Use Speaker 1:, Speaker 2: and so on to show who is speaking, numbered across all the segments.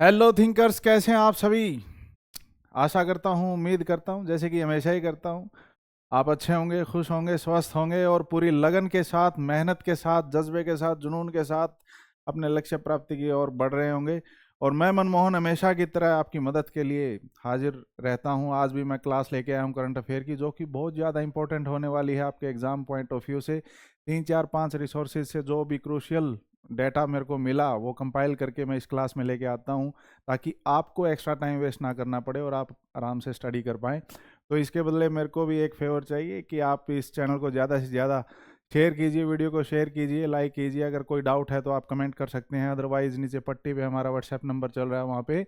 Speaker 1: Hello thinkers, कैसे हैं आप सभी। आशा करता हूँ, उम्मीद करता हूँ, जैसे कि हमेशा ही करता हूँ, आप अच्छे होंगे, खुश होंगे, स्वस्थ होंगे और पूरी लगन के साथ, मेहनत के साथ, जज्बे के साथ, जुनून के साथ अपने लक्ष्य प्राप्ति की ओर बढ़ रहे होंगे। और मैं मनमोहन हमेशा की तरह आपकी मदद के लिए हाजिर रहता हूँ। आज भी मैं क्लास लेके आया हूँ करंट अफेयर की, जो कि बहुत ज़्यादा इंपॉर्टेंट होने वाली है आपके एग्जाम पॉइंट ऑफ व्यू से। 3 4 5 रिसोर्सेज से जो भी क्रूशियल डाटा मेरे को मिला वो कंपाइल करके मैं इस क्लास में लेके आता हूँ, ताकि आपको एक्स्ट्रा टाइम वेस्ट ना करना पड़े और आप आराम से स्टडी कर पाएँ। तो इसके बदले मेरे को भी एक फेवर चाहिए कि आप इस चैनल को ज़्यादा से ज़्यादा शेयर कीजिए, वीडियो को शेयर कीजिए, लाइक कीजिए। अगर कोई डाउट है तो आप कमेंट कर सकते हैं, अदरवाइज़ नीचे पट्टी पे हमारा व्हाट्सएप नंबर चल रहा है, वहाँ पे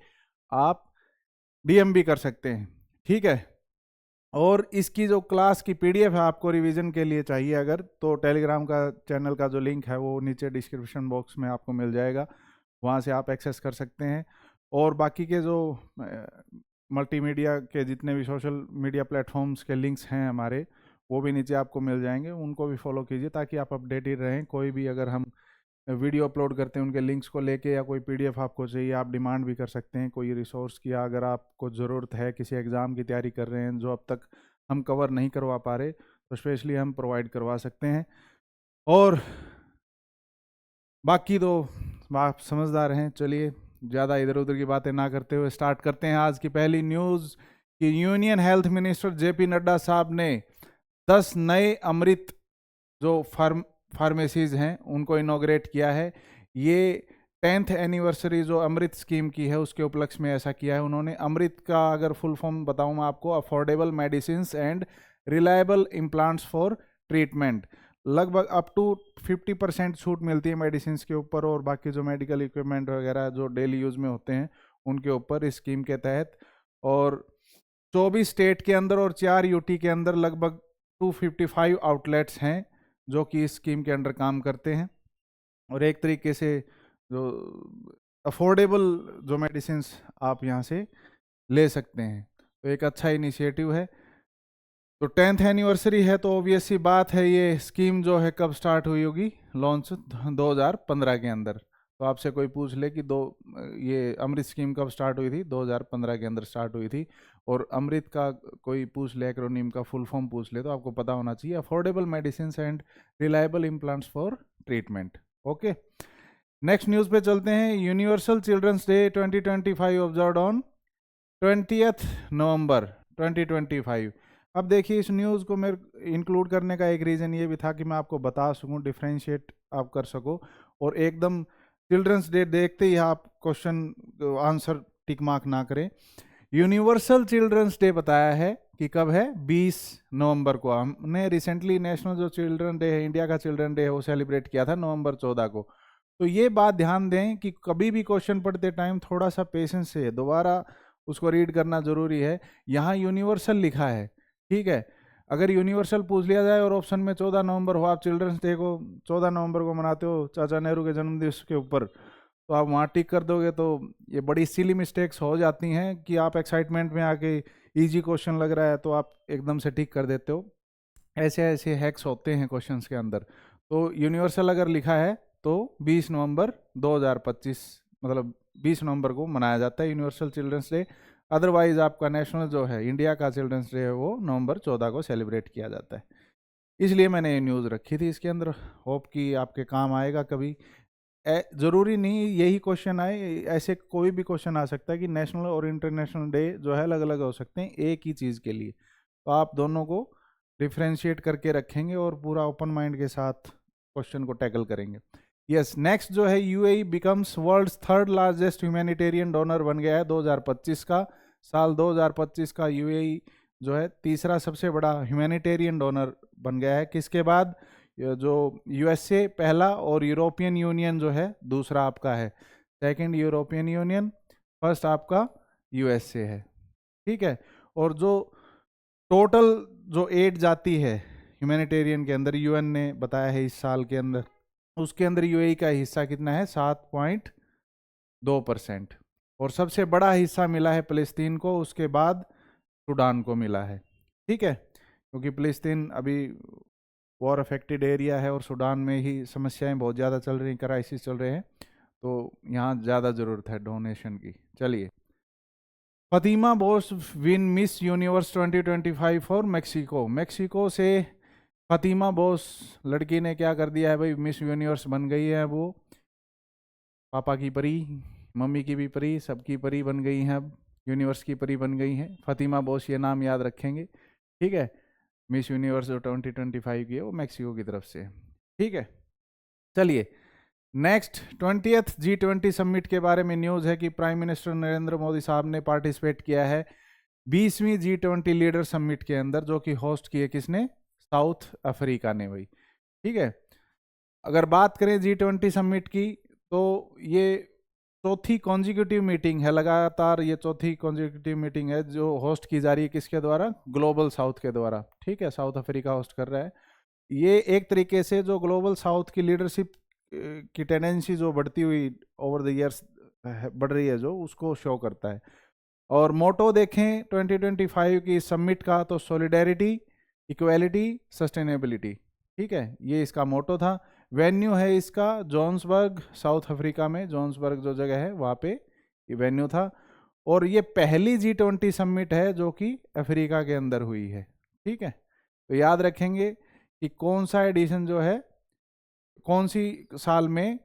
Speaker 1: आप डीएम भी कर सकते हैं। ठीक है। और इसकी जो क्लास की पीडीएफ है, आपको रिवीजन के लिए चाहिए अगर, तो टेलीग्राम का चैनल का जो लिंक है वो नीचे डिस्क्रिप्शन बॉक्स में आपको मिल जाएगा, वहाँ से आप एक्सेस कर सकते हैं। और बाकी के जो मल्टीमीडिया के जितने भी सोशल मीडिया प्लेटफॉर्म्स के लिंक्स हैं हमारे, वो भी नीचे आपको मिल जाएंगे, उनको भी फॉलो कीजिए ताकि आप अपडेटेड रहें। कोई भी अगर हम वीडियो अपलोड करते हैं उनके लिंक्स को लेके, या कोई पीडीएफ आपको चाहिए, आप डिमांड भी कर सकते हैं कोई रिसोर्स की। या अगर आपको ज़रूरत है, किसी एग्ज़ाम की तैयारी कर रहे हैं जो अब तक हम कवर नहीं करवा पा रहे, तो स्पेशली हम प्रोवाइड करवा सकते हैं। और बाकी तो आप समझदार हैं। चलिए, ज़्यादा इधर उधर की बातें ना करते हुए स्टार्ट करते हैं आज की पहली न्यूज़ कि union health minister JP Nadda साहब ने 10 नए अमृत जो फार्मेसीज हैं उनको इनॉग्रेट किया है। ये 10th एनिवर्सरी जो अमृत स्कीम की है उसके उपलक्ष्य में ऐसा किया है उन्होंने। अमृत का अगर फुल फॉर्म बताऊं मैं आपको, affordable medicine and reliable implants for treatment. लगभग अप टू 50% छूट मिलती है मेडिसिन के ऊपर और बाकी जो मेडिकल इक्विपमेंट वगैरह जो डेली यूज में होते हैं उनके ऊपर इस स्कीम के तहत। और 24 स्टेट के अंदर और 4 यूटी के अंदर लगभग 255 आउटलेट्स हैं जो कि इस स्कीम के अंडर काम करते हैं। और एक तरीके से जो अफोर्डेबल जो मेडिसिन आप यहाँ से ले सकते हैं, तो एक अच्छा इनिशिएटिव है। तो 10th एनिवर्सरी है तो ऑब्वियस सी बात है, ये स्कीम जो है कब स्टार्ट हुई होगी, लॉन्च 2015 के अंदर। तो आपसे कोई पूछ ले कि ये अमृत स्कीम कब स्टार्ट हुई थी, 2015 के अंदर स्टार्ट हुई थी। और अमृत का कोई पूछ ले, एक्रोनिम का फुल फॉर्म पूछ ले, तो आपको पता होना चाहिए affordable medicine and reliable implants for treatment. Okay, next news पे चलते हैं। Universal children's day 2025 observe on 20th November 2025। अब देखिए, इस न्यूज़ को मेरे इंक्लूड करने का एक रीज़न ये भी था कि मैं आपको बता सकूं, डिफ्रेंशिएट आप कर सको, और एकदम चिल्ड्रंस डे देखते ही आप क्वेश्चन आंसर टिक मार्क ना करें। यूनिवर्सल चिल्ड्रंस डे बताया है कि कब है, 20 नवंबर को। हमने रिसेंटली नेशनल जो चिल्ड्रन डे है, इंडिया का चिल्ड्रन डे है, वो सेलिब्रेट किया था नवंबर 14 को। तो ये बात ध्यान दें कि कभी भी क्वेश्चन पढ़ते टाइम थोड़ा सा पेशेंस से दोबारा उसको रीड करना जरूरी है। यहाँ यूनिवर्सल लिखा है, ठीक है। अगर यूनिवर्सल पूछ लिया जाए और ऑप्शन में 14 नवंबर हो, आप चिल्ड्रंस डे को 14 नवंबर को मनाते हो चाचा नेहरू के जन्मदिवस के ऊपर, तो आप वहाँ टिक कर दोगे, तो ये बड़ी सिली मिस्टेक्स हो जाती हैं कि आप एक्साइटमेंट में आके इजी क्वेश्चन लग रहा है तो आप एकदम से टिक कर देते हो। ऐसे ऐसे हैक्स होते हैं क्वेश्चंस के अंदर। तो यूनिवर्सल अगर लिखा है तो 20 नवंबर 2025, मतलब 20 नवंबर को मनाया जाता है यूनिवर्सल चिल्ड्रंस डे। अदरवाइज आपका नेशनल जो है, इंडिया का चिल्ड्रंस डे है, वो नवंबर 14 को सेलिब्रेट किया जाता है। इसलिए मैंने ये न्यूज़ रखी थी इसके अंदर, होप कि आपके काम आएगा कभी। ज़रूरी नहीं यही क्वेश्चन आए, ऐसे कोई भी क्वेश्चन आ सकता है कि नेशनल और इंटरनेशनल डे जो है अलग अलग हो सकते हैं एक ही चीज़ के लिए। तो आप दोनों को डिफ्रेंशिएट करके रखेंगे और पूरा ओपन माइंड के साथ क्वेश्चन को टैकल करेंगे। यस, नेक्स्ट जो है, UAE becomes world's third largest humanitarian donor बन गया है 2025 का। साल 2025 का यूएई जो है तीसरा सबसे बड़ा ह्यूमैनिटेरियन डोनर बन गया है। किसके बाद? जो यूएसए पहला और यूरोपियन यूनियन जो है दूसरा आपका है। सेकंड यूरोपियन यूनियन, फर्स्ट आपका यूएसए है, ठीक है। और जो टोटल जो एड जाती है ह्यूमैनिटेरियन के अंदर, यूएन ने बताया है इस साल के अंदर, उसके अंदर यूएई का हिस्सा कितना है, 7.2%। और सबसे बड़ा हिस्सा मिला है फ़लस्तीन को, उसके बाद सूडान को मिला है, ठीक है। क्योंकि फ़लस्तीन अभी वॉर अफेक्टेड एरिया है और सूडान में ही समस्याएं बहुत ज़्यादा चल रही, क्राइसिस चल रहे हैं, तो यहाँ ज़्यादा ज़रूरत है डोनेशन की। चलिए, Fatima Bose win miss universe 2025 for Mexico. Mexico से फातिमा बोस लड़की ने क्या कर दिया है भाई, मिस यूनिवर्स बन गई है वो। पापा की परी, मम्मी की भी परी, सबकी परी बन गई हैं, अब यूनिवर्स की परी बन गई हैं। फातिमा बोस, ये नाम याद रखेंगे, ठीक है। मिस यूनिवर्स जो 2025 की है वो मैक्सिको की तरफ से है, ठीक है। चलिए नेक्स्ट, 20th G20 समिट के बारे में न्यूज़ है कि प्राइम मिनिस्टर नरेंद्र मोदी साहब ने पार्टिसिपेट किया है 20वीं G20 लीडर समिट के अंदर, जो कि होस्ट की है किसने, साउथ अफ्रीका ने भाई, ठीक है। अगर बात करें G20 समिट की, तो ये चौथी कॉन्जिक्यूटिव मीटिंग है, लगातार ये चौथी कॉन्जिक्यूटिव मीटिंग है जो होस्ट की जा रही है किसके द्वारा, ग्लोबल साउथ के द्वारा, ठीक है। साउथ अफ्रीका होस्ट कर रहा है। ये एक तरीके से जो ग्लोबल साउथ की लीडरशिप की टेंडेंसी जो बढ़ती हुई ओवर द ईयर्स बढ़ रही है, जो उसको शो करता है। और मोटो देखें 2025 की समिट का, तो सॉलिडेरिटी, इक्वालिटी, सस्टेनेबिलिटी, ठीक है, ये इसका मोटो था। वेन्यू है इसका जोहान्सबर्ग, साउथ अफ्रीका में जोहान्सबर्ग जो जगह है वहाँ पे ये वेन्यू था। और ये पहली G20 समिट है जो कि अफ्रीका के अंदर हुई है, ठीक है। तो याद रखेंगे कि कौन सा एडिशन जो है, कौन सी साल में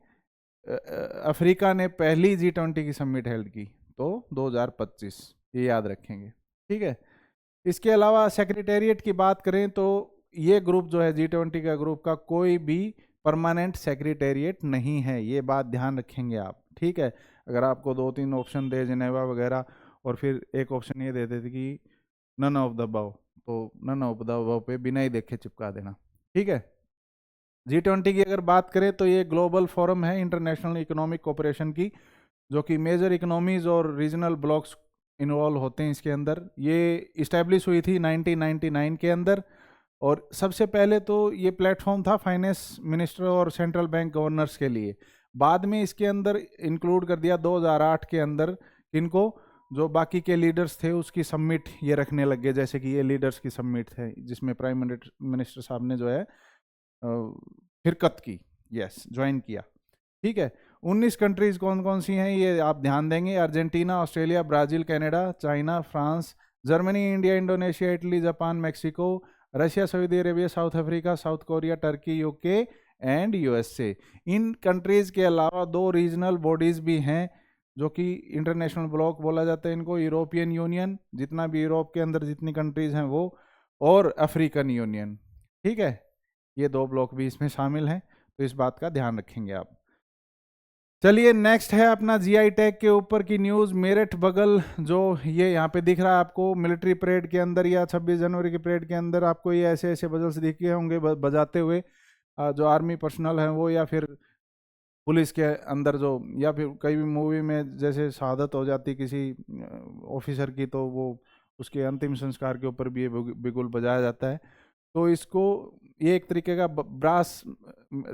Speaker 1: अफ्रीका ने पहली G20 की समिट हेल्ड की, तो 2025, ये याद रखेंगे, ठीक है। इसके अलावा सेक्रेटेरिएट की बात करें तो ये ग्रुप जो है G20 का ग्रुप का कोई भी परमानेंट सेक्रेटेरिएट नहीं है, ये बात ध्यान रखेंगे आप, ठीक है। अगर आपको 2-3 ऑप्शन दे जिनेवा वगैरह और फिर एक ऑप्शन ये दे देते कि नन ऑफ द अबव, तो नन ऑफ द अबव पे बिना ही देखे चिपका देना, ठीक है। G20 की अगर बात करें तो ये ग्लोबल फोरम है इंटरनेशनल इकोनॉमिक कोऑपरेशन की, जो कि मेजर इकोनॉमीज और रीजनल ब्लॉक्स इन्वॉल्व होते हैं इसके अंदर। ये इस्टेब्लिश हुई थी 1999 के अंदर। और सबसे पहले तो ये प्लेटफॉर्म था फाइनेंस मिनिस्टर और सेंट्रल बैंक गवर्नर्स के लिए। बाद में इसके अंदर इंक्लूड कर दिया 2008 के अंदर इनको, जो बाकी के लीडर्स थे उसकी समिट ये रखने लग गए, जैसे कि ये लीडर्स की समिट है जिसमें प्राइम मिनिस्टर साहब ने जो है शिरकत की, यस, ज्वाइन किया, ठीक है। 19 कंट्रीज कौन कौन सी हैं ये आप ध्यान देंगे, Argentina, Australia, Brazil, Canada, China, France, Germany, India, Indonesia, Italy, Japan, Mexico, Russia, Saudi Arabia, south Africa, south Korea, Turkey, UK and USA. In countries के अलावा 2 रीजनल बॉडीज भी हैं जो कि इंटरनेशनल ब्लॉक बोला जाता है इनको, यूरोपियन यूनियन, जितना भी यूरोप के अंदर जितनी कंट्रीज हैं वो, और अफ्रीकन यूनियन, ठीक है। ये 2 ब्लॉक भी इसमें शामिल हैं, तो इस बात का ध्यान रखेंगे आप। चलिए नेक्स्ट है अपना जीआई टैग के ऊपर की न्यूज़। मेरठ बगल जो ये यहाँ पे दिख रहा है आपको, मिलिट्री परेड के अंदर या 26 जनवरी की परेड के अंदर आपको ये ऐसे ऐसे बजल्स दिखे होंगे बजाते हुए, जो आर्मी पर्सनल हैं वो, या फिर पुलिस के अंदर जो, या फिर कई भी मूवी में जैसे शहादत हो जाती किसी ऑफिसर की, तो वो उसके अंतिम संस्कार के ऊपर भी ये बिगुल बजाया जाता है। तो इसको, ये एक तरीके का ब्रास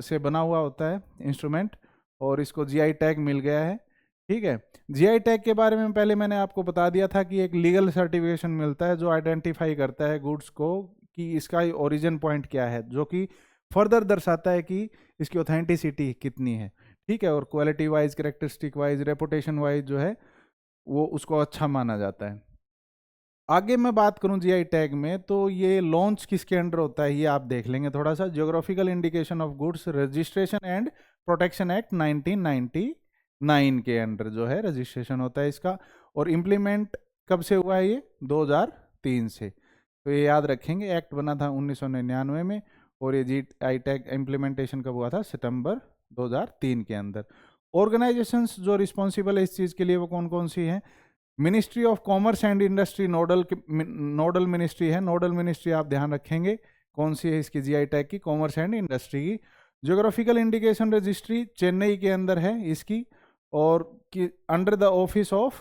Speaker 1: से बना हुआ होता है इंस्ट्रूमेंट, और इसको जीआई टैग मिल गया है, ठीक है। जीआई टैग के बारे में पहले मैंने आपको बता दिया था कि एक लीगल सर्टिफिकेशन मिलता है जो आइडेंटिफाई करता है गुड्स को कि इसका ओरिजिन पॉइंट क्या है, जो कि फर्दर दर्शाता है कि इसकी ऑथेंटिसिटी कितनी है, ठीक है। और quality wise, characteristic wise, reputation wise जो है वो उसको अच्छा माना जाता है। आगे मैं बात करूं जीआई टैग में, तो ये लॉन्च किसके अंडर होता है ये आप देख लेंगे थोड़ा सा। Geographical indication of goods registration and protection act 1999 के अंडर जो है रजिस्ट्रेशन होता है इसका। और इम्प्लीमेंट कब से हुआ है ये, 2003 से। तो ये याद रखेंगे, एक्ट बना था 1999 में, और ये जीआई टैग इम्प्लीमेंटेशन कब हुआ था, सितंबर 2003 के अंदर। ऑर्गेनाइजेशंस जो रिस्पॉन्सिबल है इस चीज़ के लिए वो कौन कौन सी हैं, ministry of commerce and industry nodal ministry है। नोडल मिनिस्ट्री आप ध्यान रखेंगे कौन सी है इसकी जीआई टैग की, कॉमर्स एंड इंडस्ट्री की। ज्योग्राफिकल इंडिकेशन रजिस्ट्री चेन्नई के अंदर है इसकी, और अंडर द ऑफिस ऑफ,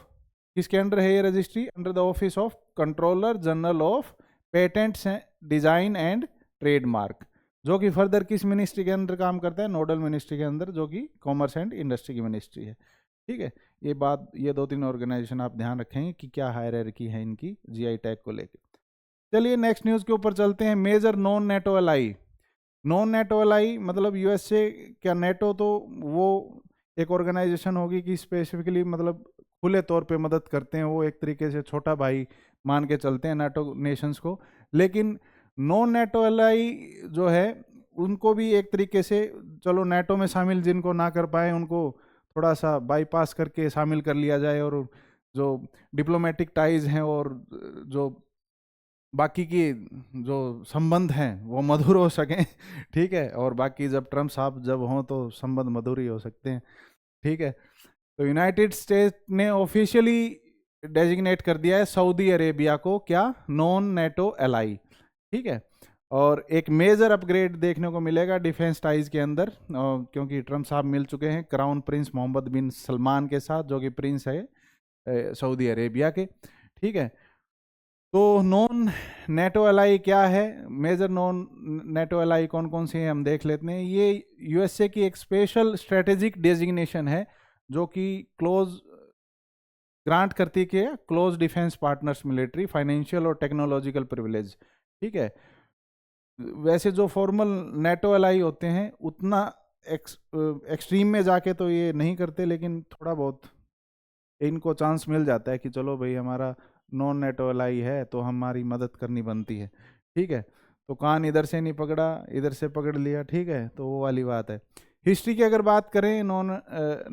Speaker 1: किसके अंडर है ये registry, under the office of controller general of patents, design and trademark, जो कि फर्दर किस मिनिस्ट्री के अंदर काम करता है, नोडल मिनिस्ट्री के अंदर, जो कि कॉमर्स एंड इंडस्ट्री की मिनिस्ट्री है, ठीक है। ये बात, ये 2-3 ऑर्गेनाइजेशन आप ध्यान रखेंगे कि क्या हायरार्की है इनकी जीआई टैग को लेकर। चलिए नेक्स्ट न्यूज़ के ऊपर चलते हैं। Major non NATO ally, non NATO ally मतलब यूएसए, क्या नेटो तो वो एक ऑर्गेनाइजेशन होगी कि स्पेसिफिकली मतलब खुले तौर पे मदद करते हैं, वो एक तरीके से छोटा भाई मान के चलते हैं नाटो नेशंस को। लेकिन नॉन नाटो एलाई जो है उनको भी एक तरीके से, चलो नाटो में शामिल जिनको ना कर पाए उनको थोड़ा सा बाईपास करके शामिल कर लिया जाए, और जो डिप्लोमेटिक टाइज हैं और जो बाकी की जो संबंध हैं वो मधुर हो सकें ठीक है, और बाकी जब ट्रम्प साहब जब हों तो संबंध मधुर ही हो सकते हैं। ठीक है, तो यूनाइटेड स्टेट ने ऑफिशियली डेजिग्नेट कर दिया है सऊदी अरेबिया को क्या, नॉन नेटो एलाई। ठीक है, और एक मेजर अपग्रेड देखने को मिलेगा डिफेंस टाइज के अंदर, क्योंकि ट्रम्प साहब मिल चुके हैं क्राउन प्रिंस मोहम्मद बिन सलमान के साथ, जो कि प्रिंस है सऊदी अरेबिया के। ठीक है, तो नॉन नेटो एलाई क्या है, मेजर नॉन नेटो एलाई कौन कौन से हैं हम देख लेते हैं। ये यूएसए की एक स्पेशल स्ट्रेटेजिक डेजिग्नेशन है जो कि क्लोज ग्रांट करती है close defence partners military financial और टेक्नोलॉजिकल प्रिविलेज। ठीक है, वैसे जो फॉर्मल नेटो एलाई होते हैं उतना एक्सट्रीम में जाके तो ये नहीं करते, लेकिन थोड़ा बहुत इनको चांस मिल जाता है कि चलो भाई हमारा नॉन नेटो एलाई है तो हमारी मदद करनी बनती है। ठीक है, तो कान इधर से नहीं पकड़ा इधर से पकड़ लिया। ठीक है, तो वो वाली बात है। हिस्ट्री की अगर बात करें नॉन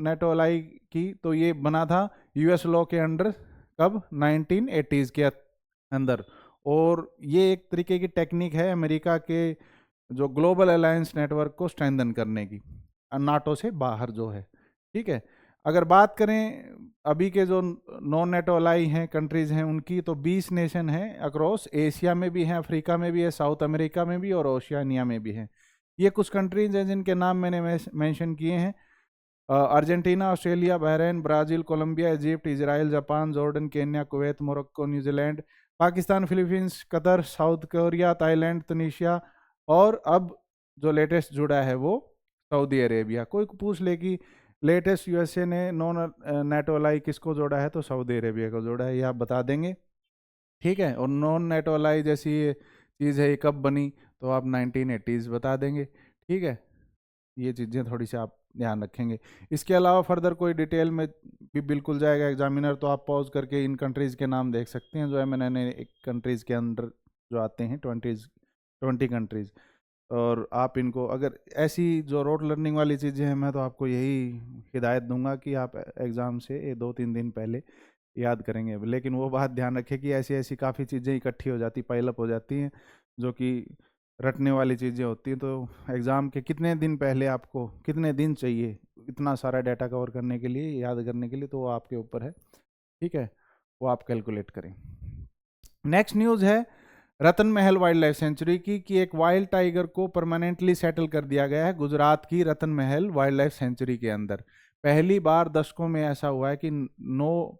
Speaker 1: नेटो एलाई की, तो ये बना था यूएस लॉ के अंडर, कब, 1980s के अंदर। और ये एक तरीके की टेक्निक है अमेरिका के जो ग्लोबल अलायंस नेटवर्क को स्ट्रेंथन करने की, नाटो से बाहर जो है। ठीक है, अगर बात करें अभी के जो नॉन नेटो अलाई हैं कंट्रीज हैं उनकी, तो 20 नेशन हैं अक्रॉस, एशिया में भी हैं, अफ्रीका में भी है, साउथ अमेरिका में भी और ओशियानिया में भी हैं। ये कुछ कंट्रीज हैं जिनके नाम मैंने मेंशन किए हैं, Argentina, Australia, Bahrain, Brazil, Colombia, Egypt, Israel, Japan, Jordan, Kenya, Kuwait, Morocco, New Zealand, Pakistan, Philippines, Qatar, South Korea, Thailand, Tunisia, और अब जो लेटेस्ट जुड़ा है वो सऊदी अरेबिया। कोई पूछ ले कि लेटेस्ट यूएसए ने नॉन नेटो अलाई किसको जोड़ा है, तो सऊदी अरेबिया को जोड़ा है, ये आप बता देंगे। ठीक है, और नॉन नेटो अलाई जैसी ये चीज़ है ये कब बनी, तो आप 1980s बता देंगे। ठीक है, ये चीज़ें थोड़ी सी आप ध्यान रखेंगे। इसके अलावा फर्दर कोई डिटेल में भी बिल्कुल जाएगा एग्जामिनर, तो आप पॉज करके इन कंट्रीज़ के नाम देख सकते हैं जो MNN एक कंट्रीज़ के अंदर जो आते हैं, 20 कंट्रीज़। और आप इनको अगर ऐसी जो रोड लर्निंग वाली चीज़ें हैं, मैं तो आपको यही हिदायत दूंगा कि आप एग्ज़ाम से 2-3 दिन पहले याद करेंगे। लेकिन वो बात ध्यान रखें कि ऐसी ऐसी काफ़ी चीज़ें इकट्ठी हो जाती, पाइलअप हो जाती हैं, जो कि रटने वाली चीज़ें होती हैं। तो एग्ज़ाम के कितने दिन पहले आपको कितने दिन चाहिए इतना सारा डाटा कवर करने के लिए, याद करने के लिए, तो वो आपके ऊपर है। ठीक है, वो आप कैलकुलेट करें। नेक्स्ट न्यूज़ है रतन महल वाइल्ड लाइफ सेंचुरी की, कि एक वाइल्ड टाइगर को परमानेंटली सेटल कर दिया गया है गुजरात की रतन महल वाइल्ड लाइफ सेंचुरी के अंदर। पहली बार दशकों में ऐसा हुआ है कि 9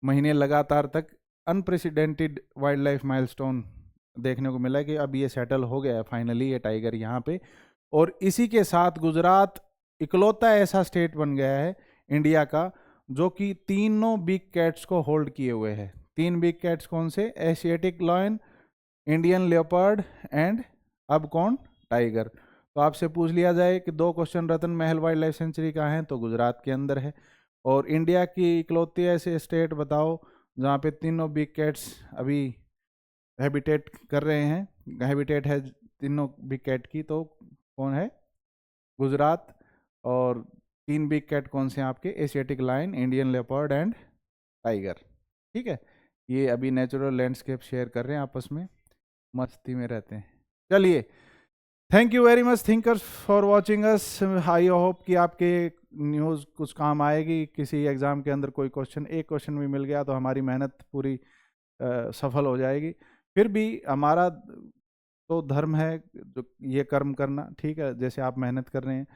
Speaker 1: महीने लगातार तक अनप्रेसिडेंटेड वाइल्ड लाइफ माइलस्टोन देखने को मिला है कि अब ये सेटल हो गया है फाइनली ये टाइगर यहाँ पे। और इसी के साथ गुजरात इकलौता ऐसा स्टेट बन गया है इंडिया का जो कि तीनों बिग कैट्स को होल्ड किए हुए है। 3 बिग कैट्स कौन से, Asiatic lion, Indian leopard and अब कौन, टाइगर। तो आपसे पूछ लिया जाए कि 2 क्वेश्चन रतन महल वाइल्ड लाइफ सेंचुरी कहाँ है, तो गुजरात के अंदर है। और इंडिया की इकलौती ऐसे स्टेट बताओ जहाँ पे तीनों बिग कैट्स अभी हैबिटेट कर रहे हैं, हैबिटेट है तीनों बिग कैट की, तो कौन है, गुजरात। और 3 बिग कैट कौन से हैं आपके, Asiatic lion, Indian leopard and tiger. ठीक है, ये अभी नेचुरल लैंडस्केप शेयर कर रहे हैं आपस में, मस्ती में रहते हैं। चलिए, thank you very much thinkers for watching us. I hope कि आपके न्यूज़ कुछ काम आएगी, किसी एग्ज़ाम के अंदर कोई क्वेश्चन, एक क्वेश्चन भी मिल गया तो हमारी मेहनत पूरी सफल हो जाएगी। फिर भी हमारा तो धर्म है जो ये कर्म करना, ठीक है, जैसे आप मेहनत कर रहे हैं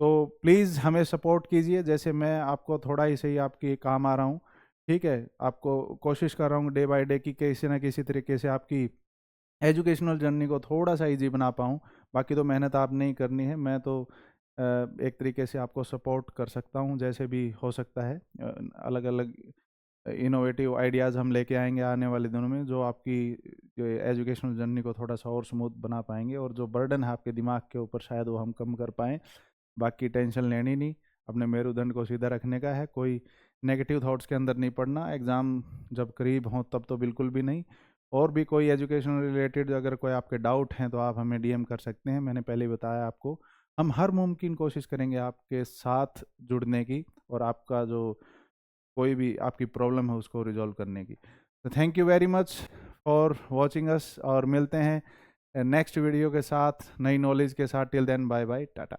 Speaker 1: तो प्लीज़ हमें सपोर्ट कीजिए, जैसे मैं आपको थोड़ा ही सही आपके काम आ रहा हूँ। ठीक है, आपको कोशिश कर रहा हूँ डे बाय डे कि किसी ना किसी तरीके से आपकी एजुकेशनल जर्नी को थोड़ा सा इजी बना पाऊँ। बाकी तो मेहनत आपने ही करनी है, मैं तो एक तरीके से आपको सपोर्ट कर सकता हूँ जैसे भी हो सकता है। अलग अलग इनोवेटिव आइडियाज़ हम लेके आएंगे आने वाले दिनों में, जो आपकी जो एजुकेशनल जर्नी को थोड़ा सा और स्मूथ बना पाएंगे, और जो बर्डन है आपके दिमाग के ऊपर शायद वो हम कम कर पाएँ। बाकी टेंशन लेनी नहीं, अपने मेरुदंड को सीधा रखने का है, कोई नेगेटिव थॉट्स के अंदर नहीं पड़ना। एग्ज़ाम जब करीब हों तब तो बिल्कुल भी नहीं। और भी कोई एजुकेशन रिलेटेड अगर कोई आपके डाउट हैं तो आप हमें डीएम कर सकते हैं। मैंने पहले ही बताया आपको, हम हर मुमकिन कोशिश करेंगे आपके साथ जुड़ने की और आपका जो कोई भी आपकी प्रॉब्लम है उसको रिजॉल्व करने की। तो thank you very much for watching us, और मिलते हैं नेक्स्ट वीडियो के साथ नई नॉलेज के साथ। Till then bye bye, Tata.